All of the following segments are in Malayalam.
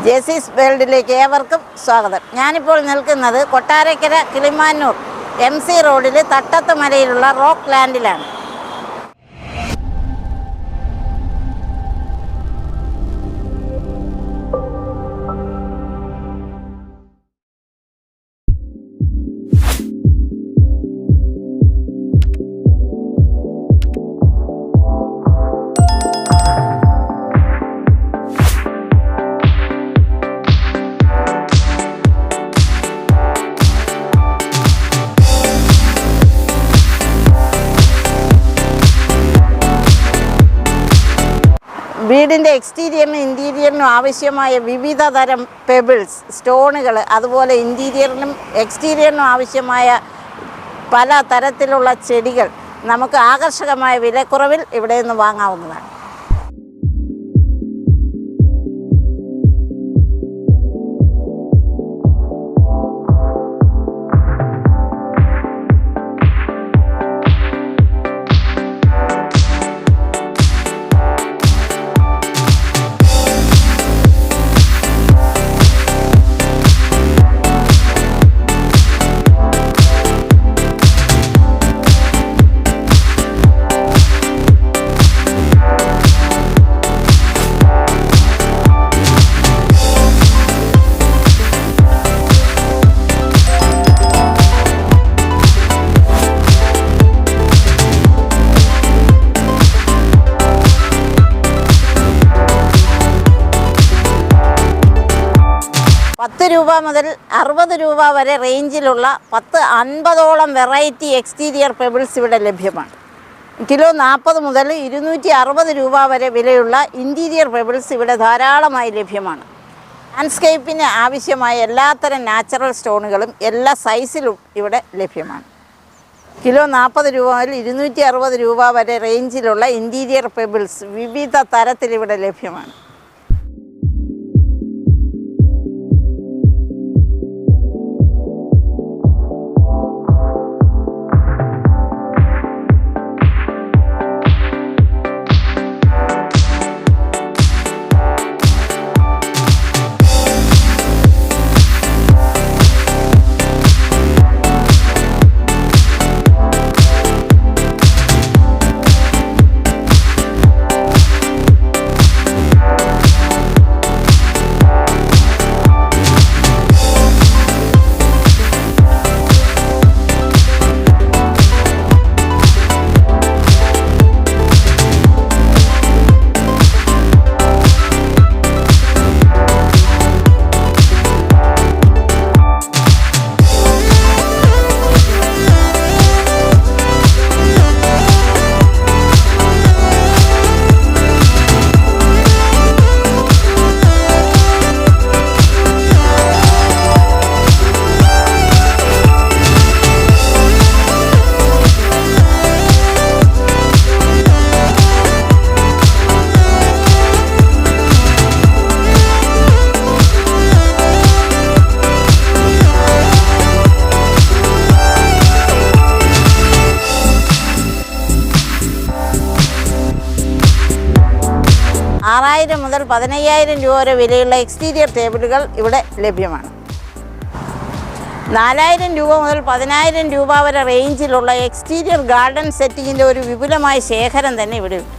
ജെസിസ് വേൾഡിലേക്ക് ഏവർക്കും സ്വാഗതം. ഞാനിപ്പോൾ നിൽക്കുന്നത് കൊട്ടാരക്കര കിളിമാനൂർ MC റോഡിൽ തട്ടത്ത് മലയിലുള്ള റോക്ക് ലാൻഡിലാണ്. വീടിൻ്റെ എക്സ്റ്റീരിയറിനും ഇൻറ്റീരിയറിനും ആവശ്യമായ വിവിധ തരം പെബിൾസ്, സ്റ്റോണുകൾ, അതുപോലെ ഇൻറ്റീരിയറിനും എക്സ്റ്റീരിയറിനും ആവശ്യമായ പല തരത്തിലുള്ള ചെടികൾ നമുക്ക് ആകർഷകമായ വിലക്കുറവിൽ ഇവിടെ നിന്ന് വാങ്ങാവുന്നതാണ്. ₹10 മുതൽ ₹60 വരെ റേഞ്ചിലുള്ള 50-ഓളം വെറൈറ്റി എക്സ്റ്റീരിയർ പെബിൾസ് ഇവിടെ ലഭ്യമാണ്. കിലോ 40 മുതൽ ₹260 വരെ വിലയുള്ള ഇൻറ്റീരിയർ പെബിൾസ് ഇവിടെ ധാരാളമായി ലഭ്യമാണ്. ലാൻഡ്സ്കേപ്പിന് ആവശ്യമായ എല്ലാത്തരം നാച്ചുറൽ സ്റ്റോണുകളും എല്ലാ സൈസിലും ഇവിടെ ലഭ്യമാണ്. കിലോ ₹40 മുതൽ ₹260 വരെ റേഞ്ചിലുള്ള ഇൻറ്റീരിയർ പെബിൾസ് വിവിധ തരത്തിലിവിടെ ലഭ്യമാണ്. ₹6000 മുതൽ ₹15000 വരെ വിലയുള്ള എക്സ്റ്റീരിയർ ടേബിളുകൾ ഇവിടെ ലഭ്യമാണ്. ₹4000 മുതൽ ₹10000 വരെ റേഞ്ചിലുള്ള എക്സ്റ്റീരിയർ ഗാർഡൻ സെറ്റിങ്ങിൻ്റെ ഒരു വിപുലമായ ശേഖരം തന്നെ ഇവിടെയുണ്ട്.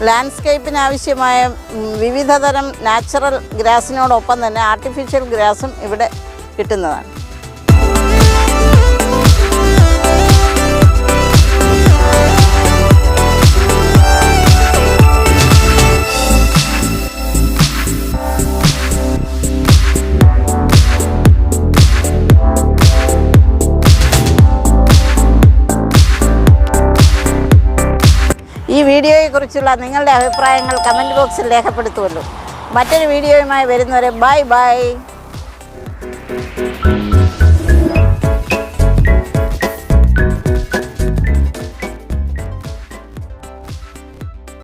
ലാൻഡ്സ്കേപ്പിന് ആവശ്യമായ വിവിധതരം നാച്ചുറൽ ഗ്രാസിനോടൊപ്പം തന്നെ ആർട്ടിഫിഷ്യൽ ഗ്രാസും ഇവിടെ കിട്ടുന്നതാണ്. ഈ വീഡിയോയെക്കുറിച്ചുള്ള നിങ്ങളുടെ അഭിപ്രായങ്ങൾ കമൻറ്റ് ബോക്സിൽ രേഖപ്പെടുത്തുമല്ലോ. മറ്റൊരു വീഡിയോയുമായി വരുന്നവരെ ബൈ ബൈ.